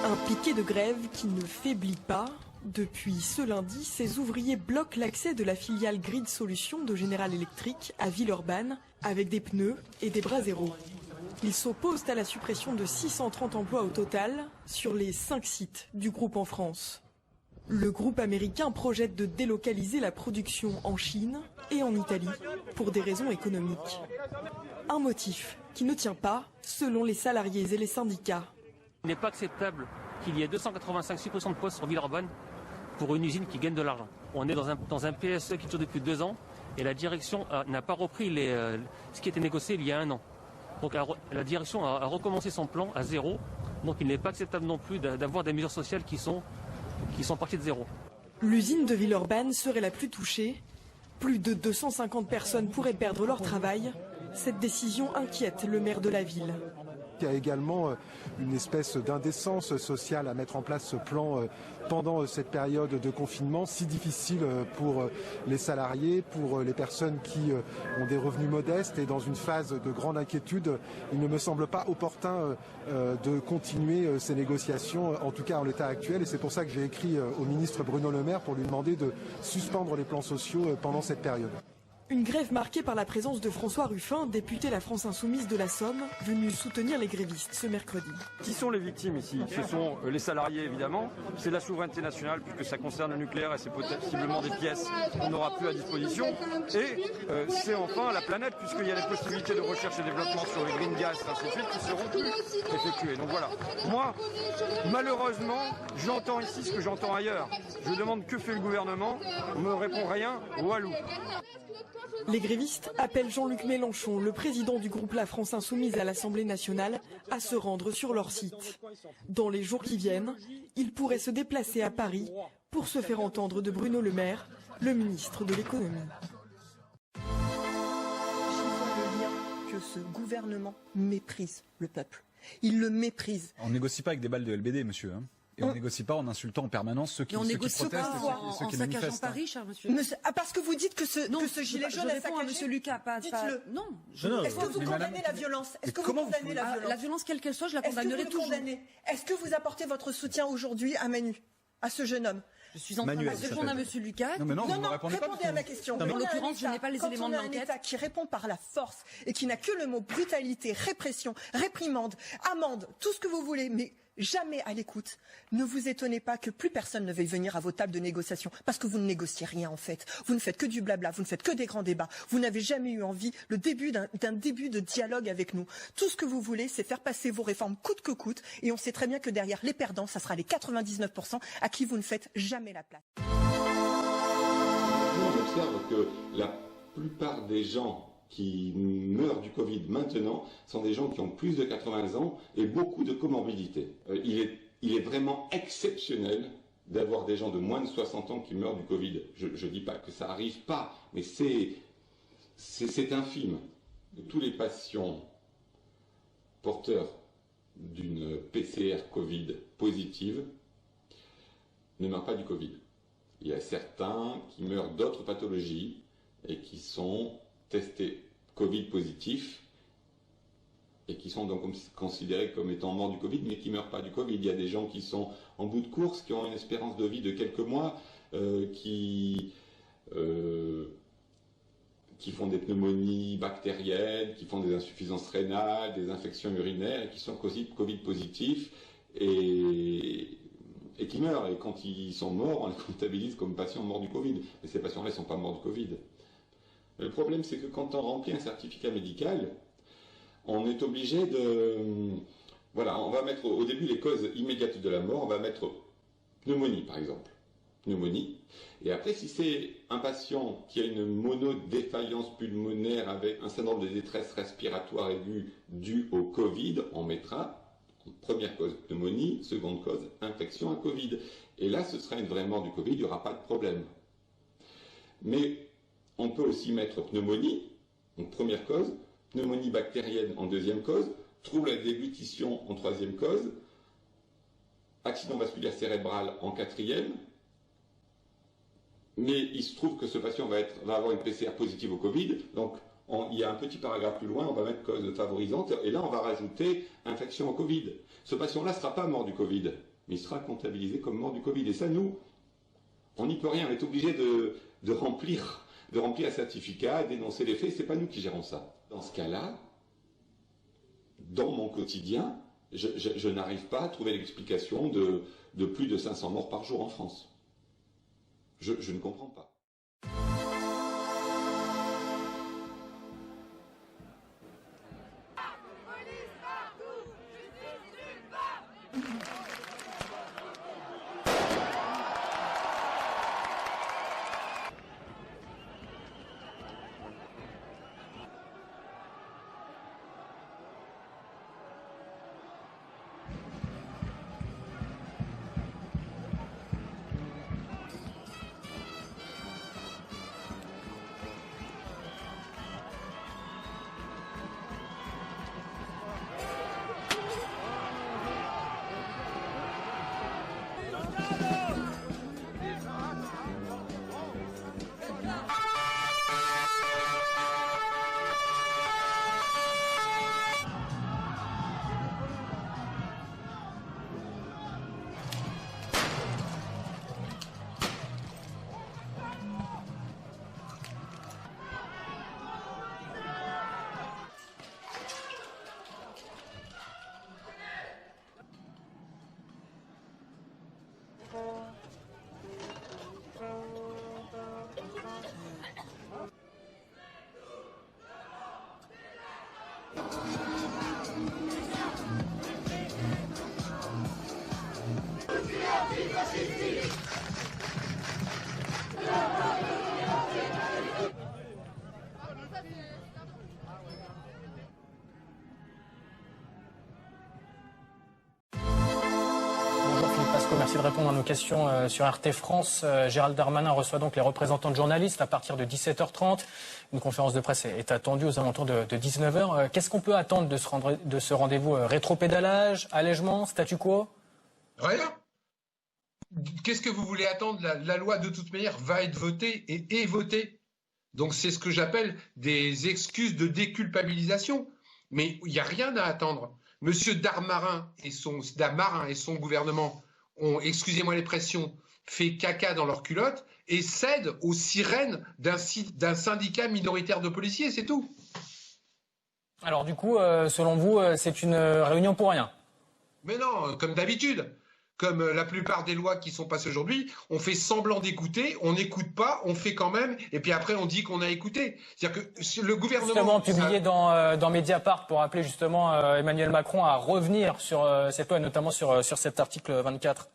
Un piquet de grève qui ne faiblit pas. Depuis ce lundi, ces ouvriers bloquent l'accès de la filiale Grid Solutions de General Electric à Villeurbanne avec des pneus et des bras zéro. Ils s'opposent à la suppression de 630 emplois au total sur les 5 sites du groupe en France. Le groupe américain projette de délocaliser la production en Chine et en Italie pour des raisons économiques. Un motif qui ne tient pas selon les salariés et les syndicats. Il n'est pas acceptable qu'il y ait 285 suppressions de postes sur Villeurbanne pour une usine qui gagne de l'argent. On est dans un PSE qui dure depuis 2 ans et la direction n'a pas repris ce qui était négocié il y a 1 an. Donc la direction a recommencé son plan à zéro. Donc il n'est pas acceptable non plus d'avoir des mesures sociales qui sont parties de zéro. L'usine de Villeurbanne serait la plus touchée. Plus de 250 personnes pourraient perdre leur travail. Cette décision inquiète le maire de la ville. Il y a également une espèce d'indécence sociale à mettre en place ce plan pendant cette période de confinement si difficile pour les salariés, pour les personnes qui ont des revenus modestes et dans une phase de grande inquiétude. Il ne me semble pas opportun de continuer ces négociations, en tout cas en l'état actuel. Et c'est pour ça que j'ai écrit au ministre Bruno Le Maire pour lui demander de suspendre les plans sociaux pendant cette période. Une grève marquée par la présence de François Ruffin, député La France Insoumise de la Somme, venu soutenir les grévistes ce mercredi. Qui sont les victimes ici? Ce sont les salariés évidemment, c'est la souveraineté nationale puisque ça concerne le nucléaire et c'est possiblement des pièces qu'on n'aura plus à disposition. Et c'est enfin la planète puisqu'il y a les possibilités de recherche et développement sur les green gas et ainsi de suite qui seront plus effectuées. Donc voilà, moi malheureusement j'entends ici ce que j'entends ailleurs. Je demande que fait le gouvernement, on me répond rien, walou. Les grévistes appellent Jean-Luc Mélenchon, le président du groupe La France Insoumise à l'Assemblée nationale, à se rendre sur leur site. Dans les jours qui viennent, il pourrait se déplacer à Paris pour se faire entendre de Bruno Le Maire, le ministre de l'économie. Je vois le lien que ce gouvernement méprise le peuple. Il le méprise. On ne négocie pas avec des balles de LBD, monsieur. Et on ne négocie pas en insultant en permanence ceux qui protestent et ceux qui manifestent. Paris, cher monsieur. Parce que vous dites que ce gilet jaune a saccagé. À monsieur Lucas, dites-le. Non. Est-ce que vous condamnez la violence? Est-ce que vous condamnez la violence? La violence, quelle qu'elle soit, je la condamnerai toujours. Est-ce que vous apportez votre soutien aujourd'hui à Manu, à ce jeune homme? Je suis en train de répondre à monsieur Lucas. Non, répondez à ma question. En l'occurrence, je n'ai pas les éléments de l'enquête. Quand on a un État qui répond par la force et qui n'a que le mot brutalité, répression, réprimande, amende, tout ce que vous voulez, mais jamais à l'écoute. Ne vous étonnez pas que plus personne ne veuille venir à vos tables de négociation parce que vous ne négociez rien en fait. Vous ne faites que du blabla, vous ne faites que des grands débats. Vous n'avez jamais eu envie d'un début de dialogue avec nous. Tout ce que vous voulez, c'est faire passer vos réformes coûte que coûte et on sait très bien que derrière les perdants, ça sera les 99% à qui vous ne faites jamais la place. On observe que la plupart des gens qui meurent du Covid maintenant sont des gens qui ont plus de 80 ans et beaucoup de comorbidités. Il est vraiment exceptionnel d'avoir des gens de moins de 60 ans qui meurent du Covid. Je ne dis pas que ça n'arrive pas, mais c'est infime. Tous les patients porteurs d'une PCR Covid positive ne meurent pas du Covid. Il y a certains qui meurent d'autres pathologies et qui sont testés Covid positifs et qui sont donc considérés comme étant morts du Covid, mais qui ne meurent pas du Covid. Il y a des gens qui sont en bout de course, qui ont une espérance de vie de quelques mois, qui font des pneumonies bactériennes, qui font des insuffisances rénales, des infections urinaires, et qui sont Covid positifs et qui meurent. Et quand ils sont morts, on les comptabilise comme patients morts du Covid. Mais ces patients-là ne sont pas morts du Covid. Le problème, c'est que quand on remplit un certificat médical, on est obligé de... Voilà, on va mettre au début les causes immédiates de la mort, on va mettre pneumonie, par exemple. Pneumonie. Et après, si c'est un patient qui a une monodéfaillance pulmonaire avec un syndrome de détresse respiratoire aiguë due au Covid, on mettra première cause pneumonie, seconde cause infection à Covid. Et là, ce sera une vraie mort du Covid, il n'y aura pas de problème. Mais on peut aussi mettre pneumonie, donc première cause, pneumonie bactérienne en deuxième cause, trouble à la déglutition en troisième cause, accident vasculaire cérébral en quatrième, mais il se trouve que ce patient va avoir une PCR positive au Covid, donc il y a un petit paragraphe plus loin, on va mettre cause favorisante, et là on va rajouter infection au Covid. Ce patient-là ne sera pas mort du Covid, mais il sera comptabilisé comme mort du Covid. Et ça, nous, on n'y peut rien. On est obligé de remplir un certificat, d'énoncer les faits. C'est pas nous qui gérons ça. Dans ce cas-là, dans mon quotidien, je n'arrive pas à trouver l'explication de plus de 500 morts par jour en France. Je ne comprends pas. Merci de répondre à nos questions sur RT France. Gérald Darmanin reçoit donc les représentants de journalistes à partir de 17h30. Une conférence de presse est attendue aux alentours de 19h. Qu'est-ce qu'on peut attendre de ce rendez-vous? Rétropédalage, allègement, statu quo? Rien. Qu'est-ce que vous voulez attendre? La loi, de toute manière, va être votée et est votée. Donc c'est ce que j'appelle des excuses de déculpabilisation. Mais il n'y a rien à attendre. Monsieur Darmanin et son gouvernement ont, excusez-moi l'expression, fait caca dans leur culotte et cèdent aux sirènes d'un syndicat minoritaire de policiers, c'est tout. Alors du coup, selon vous, c'est une réunion pour rien? Mais non, comme d'habitude. Comme la plupart des lois qui sont passées aujourd'hui, on fait semblant d'écouter, on n'écoute pas, on fait quand même, et puis après on dit qu'on a écouté. C'est-à-dire que le gouvernement... Justement publié dans Mediapart pour appeler justement Emmanuel Macron à revenir sur cette loi, et notamment sur cet article 24.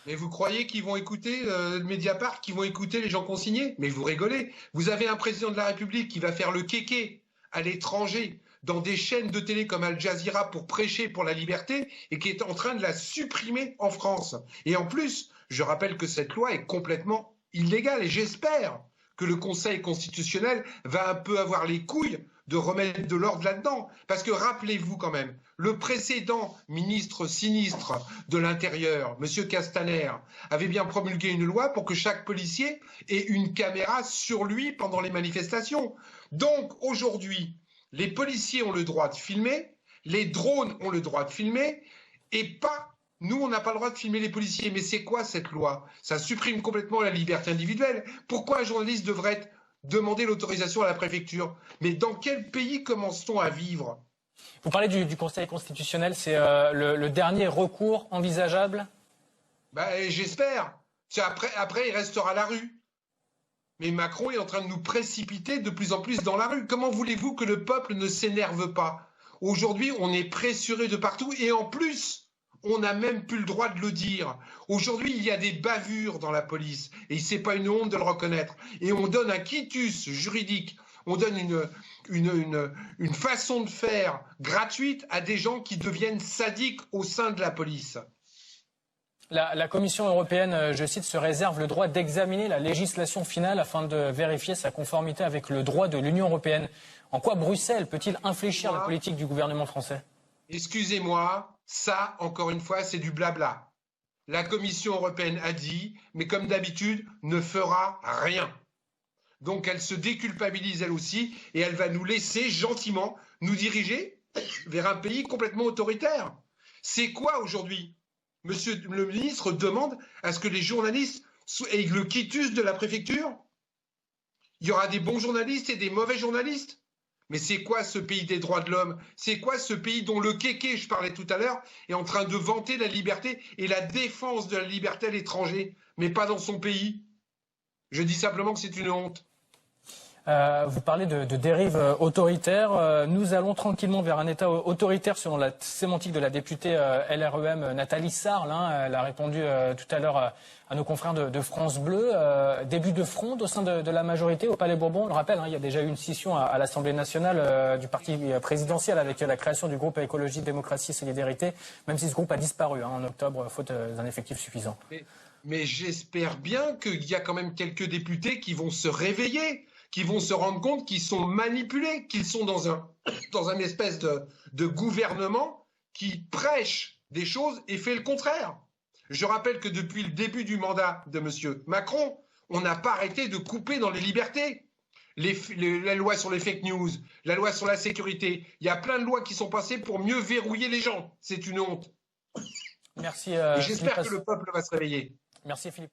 Mais vous croyez qu'ils vont écouter le Mediapart, qu'ils vont écouter les gens consignés? Mais vous rigolez. Vous avez un président de la République qui va faire le kéké à l'étranger, dans des chaînes de télé comme Al Jazeera pour prêcher pour la liberté et qui est en train de la supprimer en France. Et en plus, je rappelle que cette loi est complètement illégale et j'espère que le Conseil constitutionnel va un peu avoir les couilles de remettre de l'ordre là-dedans. Parce que rappelez-vous quand même, le précédent ministre sinistre de l'Intérieur, M. Castaner, avait bien promulgué une loi pour que chaque policier ait une caméra sur lui pendant les manifestations. Donc aujourd'hui, les policiers ont le droit de filmer, les drones ont le droit de filmer, et pas, nous on n'a pas le droit de filmer les policiers. Mais c'est quoi cette loi? Ça supprime complètement la liberté individuelle. Pourquoi un journaliste devrait demander l'autorisation à la préfecture? Mais dans quel pays commence-t-on à vivre? Vous parlez du Conseil constitutionnel, c'est le dernier recours envisageable? J'espère. Après, il restera la rue. Mais Macron est en train de nous précipiter de plus en plus dans la rue. Comment voulez-vous que le peuple ne s'énerve pas? Aujourd'hui, on est pressuré de partout et en plus, on n'a même plus le droit de le dire. Aujourd'hui, il y a des bavures dans la police et c'est pas une honte de le reconnaître. Et on donne un quitus juridique, on donne une façon de faire gratuite à des gens qui deviennent sadiques au sein de la police. La Commission européenne, je cite, se réserve le droit d'examiner la législation finale afin de vérifier sa conformité avec le droit de l'Union européenne. En quoi Bruxelles peut-il infléchir la politique du gouvernement français? Excusez-moi, ça, encore une fois, c'est du blabla. La Commission européenne a dit, mais comme d'habitude, ne fera rien. Donc elle se déculpabilise elle aussi et elle va nous laisser gentiment nous diriger vers un pays complètement autoritaire. C'est quoi aujourd'hui? Monsieur le ministre demande à ce que les journalistes aient le quitus de la préfecture? Il y aura des bons journalistes et des mauvais journalistes? Mais c'est quoi ce pays des droits de l'homme? C'est quoi ce pays dont le kéké, je parlais tout à l'heure, est en train de vanter la liberté et la défense de la liberté à l'étranger, mais pas dans son pays? Je dis simplement que c'est une honte. Vous parlez de dérive autoritaire. Nous allons tranquillement vers un État autoritaire selon la sémantique de la députée LREM Nathalie Sarl. Elle a répondu tout à l'heure à nos confrères de France Bleu. Début de fronde au sein de la majorité au Palais Bourbon. On le rappelle, il y a déjà eu une scission à l'Assemblée nationale du parti présidentiel avec la création du groupe Écologie, Démocratie et Solidarité, même si ce groupe a disparu en octobre faute d'un effectif suffisant. Mais j'espère bien qu'il y a quand même quelques députés qui vont se réveiller, qui vont se rendre compte qu'ils sont manipulés, qu'ils sont dans un espèce de gouvernement qui prêche des choses et fait le contraire. Je rappelle que depuis le début du mandat de M. Macron, on n'a pas arrêté de couper dans les libertés. La loi sur les fake news, la loi sur la sécurité, il y a plein de lois qui sont passées pour mieux verrouiller les gens. C'est une honte. Merci. J'espère que le peuple va se réveiller. Merci Philippe.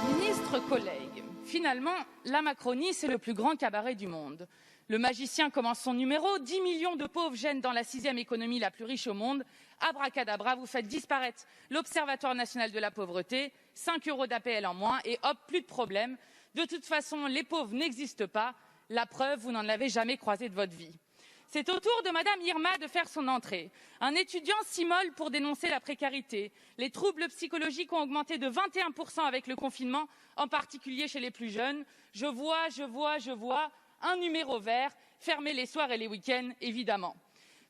Ministres, collègues, finalement, la Macronie, c'est le plus grand cabaret du monde. Le magicien commence son numéro, 10 millions de pauvres gènent dans la 6e économie la plus riche au monde. Abracadabra, vous faites disparaître l'Observatoire national de la pauvreté, 5 € d'APL en moins et hop, plus de problème. De toute façon, les pauvres n'existent pas. La preuve, vous n'en avez jamais croisé de votre vie. C'est au tour de Madame Irma de faire son entrée. Un étudiant s'immole pour dénoncer la précarité. Les troubles psychologiques ont augmenté de 21% avec le confinement, en particulier chez les plus jeunes. Je vois un numéro vert, fermé les soirs et les week-ends, évidemment.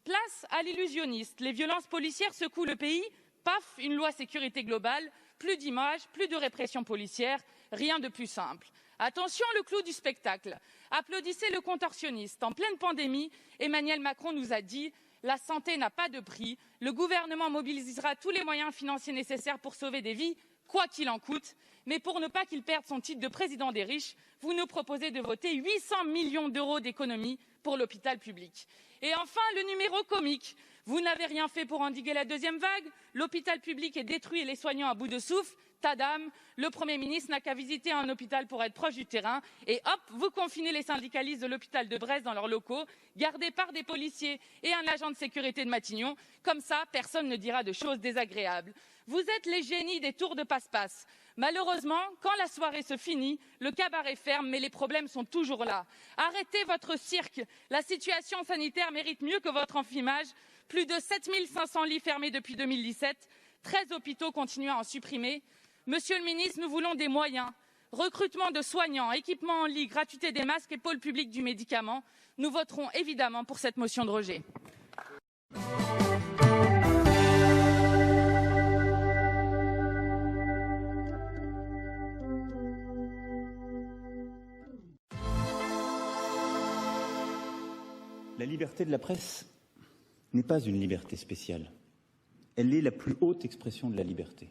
Place à l'illusionniste. Les violences policières secouent le pays. Paf, une loi sécurité globale. Plus d'images, plus de répression policière. Rien de plus simple. Attention, le clou du spectacle. Applaudissez le contorsionniste. En pleine pandémie, Emmanuel Macron nous a dit « La santé n'a pas de prix. Le gouvernement mobilisera tous les moyens financiers nécessaires pour sauver des vies, quoi qu'il en coûte. Mais pour ne pas qu'il perde son titre de président des riches, vous nous proposez de voter 800 millions d'euros d'économies pour l'hôpital public. Et enfin, le numéro comique. Vous n'avez rien fait pour endiguer la deuxième vague. L'hôpital public est détruit et les soignants à bout de souffle. Tadam, le Premier ministre n'a qu'à visiter un hôpital pour être proche du terrain et hop, vous confinez les syndicalistes de l'hôpital de Brest dans leurs locaux, gardés par des policiers et un agent de sécurité de Matignon. Comme ça, personne ne dira de choses désagréables. Vous êtes les génies des tours de passe-passe. Malheureusement, quand la soirée se finit, le cabaret ferme, mais les problèmes sont toujours là. Arrêtez votre cirque. La situation sanitaire mérite mieux que votre enfumage. Plus de 7500 lits fermés depuis 2017, 13 hôpitaux continuent à en supprimer. Monsieur le ministre, nous voulons des moyens. Recrutement de soignants, équipement en lit, gratuité des masques et pôle public du médicament. Nous voterons évidemment pour cette motion de rejet. La liberté de la presse n'est pas une liberté spéciale. Elle est la plus haute expression de la liberté.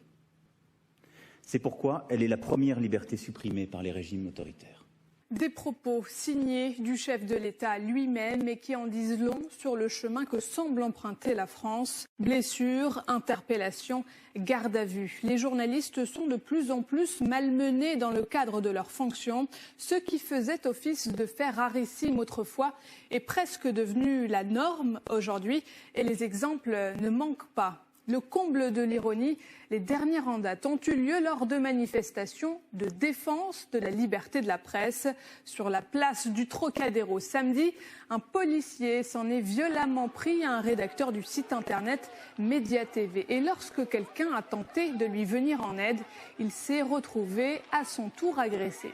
C'est pourquoi elle est la première liberté supprimée par les régimes autoritaires. Des propos signés du chef de l'État lui-même et qui en disent long sur le chemin que semble emprunter la France. Blessures, interpellations, garde à vue. Les journalistes sont de plus en plus malmenés dans le cadre de leurs fonctions. Ce qui faisait office de fait rarissime autrefois est presque devenu la norme aujourd'hui et les exemples ne manquent pas. Le comble de l'ironie, les dernières en date ont eu lieu lors de manifestations de défense de la liberté de la presse. Sur la place du Trocadéro samedi, un policier s'en est violemment pris à un rédacteur du site internet Média TV. Et lorsque quelqu'un a tenté de lui venir en aide, il s'est retrouvé à son tour agressé.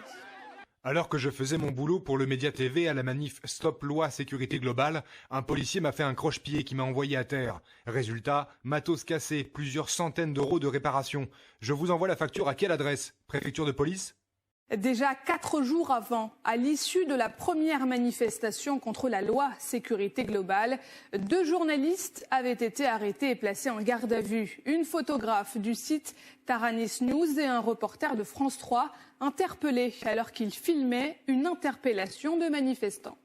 Alors que je faisais mon boulot pour le Média TV à la manif Stop Loi Sécurité Globale, un policier m'a fait un croche-pied qui m'a envoyé à terre. Résultat, matos cassé, plusieurs centaines d'euros de réparation. Je vous envoie la facture à quelle adresse? Préfecture de police? Déjà 4 jours avant, à l'issue de la première manifestation contre la loi sécurité globale, 2 journalistes avaient été arrêtés et placés en garde à vue. Une photographe du site Taranis News et un reporter de France 3 interpellés alors qu'ils filmaient une interpellation de manifestants.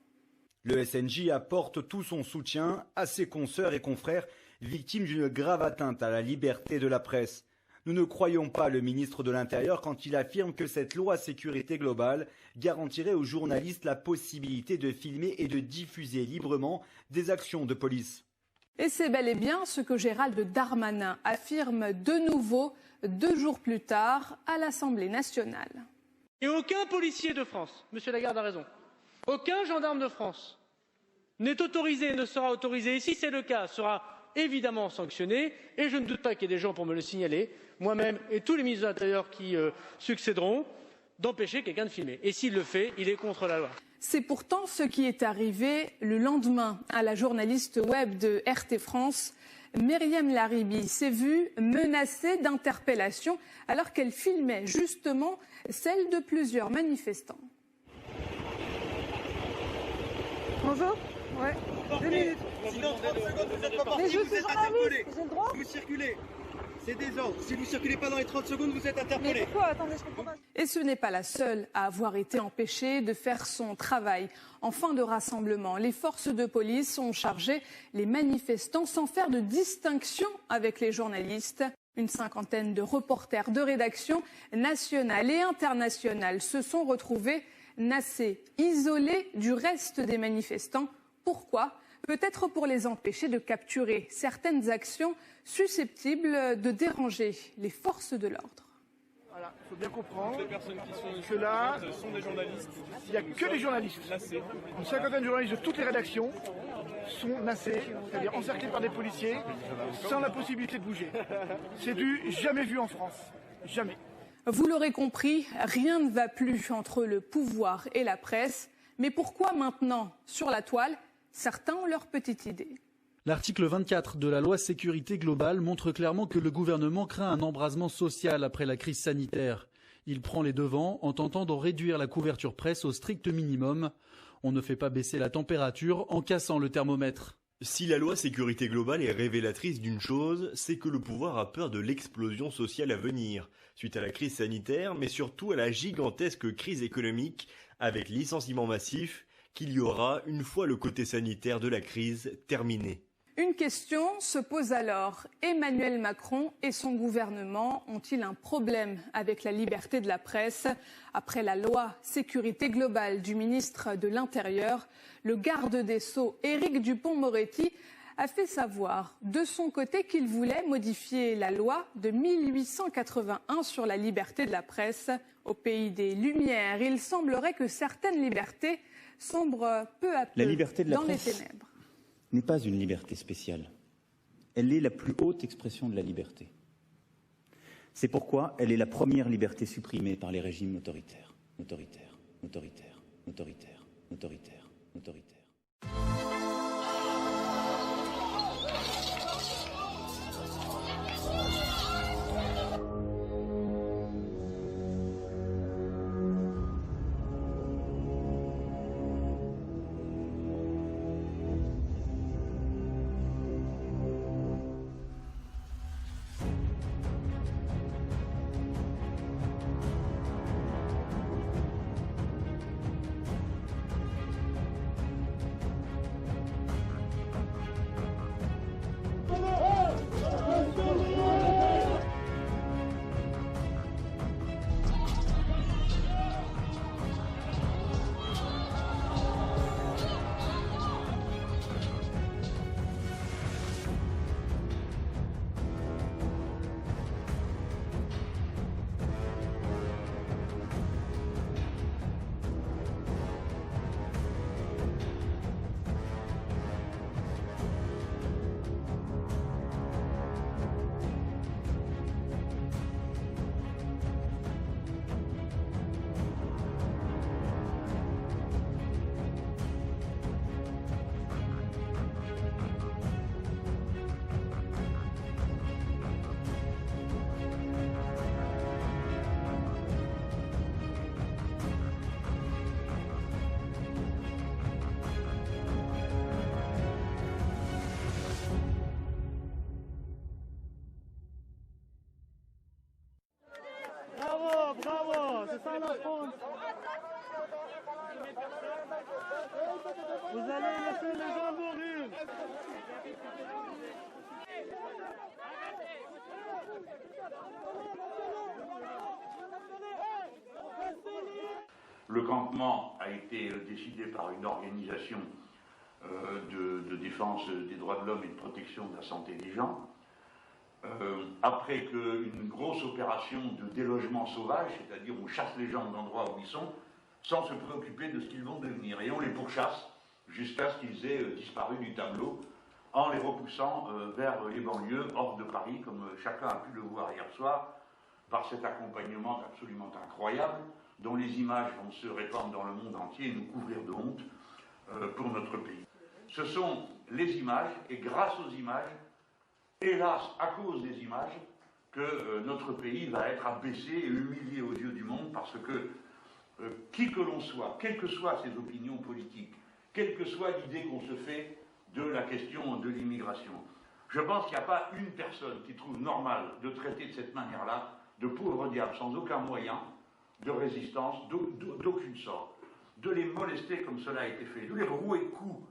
Le SNJ apporte tout son soutien à ses consoeurs et confrères victime d'une grave atteinte à la liberté de la presse. Nous ne croyons pas le ministre de l'Intérieur quand il affirme que cette loi sécurité globale garantirait aux journalistes la possibilité de filmer et de diffuser librement des actions de police. Et c'est bel et bien ce que Gérald Darmanin affirme de nouveau 2 jours plus tard à l'Assemblée nationale. Et aucun policier de France, Monsieur Lagarde a raison, aucun gendarme de France n'est autorisé, ne sera autorisé, et si c'est le cas, sera évidemment sanctionné, et je ne doute pas qu'il y ait des gens pour me le signaler, moi-même et tous les ministres de l'Intérieur qui succéderont, d'empêcher quelqu'un de filmer. Et s'il le fait, il est contre la loi. C'est pourtant ce qui est arrivé le lendemain à la journaliste web de RT France. Myriam Laribi s'est vue menacée d'interpellation alors qu'elle filmait justement celle de plusieurs manifestants. Bonjour. Ouais. 2 minutes. Si dans 30 secondes vous êtes pas parti, vous êtes interpellé. Vous circulez. C'est des ordres. Si vous ne circulez pas dans les 30 secondes, vous êtes interpellé. Mais pourquoi? Attendez, je comprends pas. Et ce n'est pas la seule à avoir été empêchée de faire son travail. En fin de rassemblement, les forces de police ont chargé les manifestants sans faire de distinction avec les journalistes. Une cinquantaine de reporters de rédaction nationale et internationale se sont retrouvés nassés, isolés du reste des manifestants. Pourquoi? Peut-être pour les empêcher de capturer certaines actions susceptibles de déranger les forces de l'ordre. Voilà, il faut bien comprendre que là, ce sont des journalistes. Il n'y a que des journalistes. Une cinquantaine de journalistes de toutes les rédactions sont nassés, c'est-à-dire encerclés par des policiers, sans la possibilité de bouger. C'est du jamais vu en France. Jamais. Vous l'aurez compris, rien ne va plus entre le pouvoir et la presse. Mais pourquoi maintenant, sur la toile, certains ont leur petite idée? L'article 24 de la loi sécurité globale montre clairement que le gouvernement craint un embrasement social après la crise sanitaire. Il prend les devants en tentant d'en réduire la couverture presse au strict minimum. On ne fait pas baisser la température en cassant le thermomètre. Si la loi sécurité globale est révélatrice d'une chose, c'est que le pouvoir a peur de l'explosion sociale à venir, suite à la crise sanitaire, mais surtout à la gigantesque crise économique avec licenciements massifs qu'il y aura une fois le côté sanitaire de la crise terminé. Une question se pose alors. Emmanuel Macron et son gouvernement ont-ils un problème avec la liberté de la presse? Après la loi sécurité globale du ministre de l'Intérieur, le garde des Sceaux, Éric Dupond-Moretti, a fait savoir de son côté qu'il voulait modifier la loi de 1881 sur la liberté de la presse. Au pays des Lumières, il semblerait que certaines libertés sombrent peu à peu dans les ténèbres. N'est pas une liberté spéciale. Elle est la plus haute expression de la liberté. C'est pourquoi elle est la première liberté supprimée par les régimes autoritaires. Autoritaires, autoritaires, autoritaires, autoritaires, autoritaires. Bravo, c'est ça la France. Vous allez laisser les gens mourir. Le campement a été décidé par une organisation de défense des droits de l'homme et de protection de la santé des gens. Après qu'une grosse opération de délogement sauvage, c'est-à-dire on chasse les gens de l'endroit où ils sont, sans se préoccuper de ce qu'ils vont devenir. Et on les pourchasse jusqu'à ce qu'ils aient disparu du tableau, en les repoussant vers les banlieues, hors de Paris, comme chacun a pu le voir hier soir, par cet accompagnement absolument incroyable, dont les images vont se répandre dans le monde entier et nous couvrir de honte pour notre pays. Ce sont les images, et grâce aux images, hélas, à cause des images, que notre pays va être abaissé et humilié aux yeux du monde, parce que qui que l'on soit, quelles que soient ses opinions politiques, quelle que soit l'idée qu'on se fait de la question de l'immigration, je pense qu'il n'y a pas une personne qui trouve normal de traiter de cette manière-là de pauvres diables sans aucun moyen de résistance, d'aucune sorte, de les molester comme cela a été fait, de les rouer de coups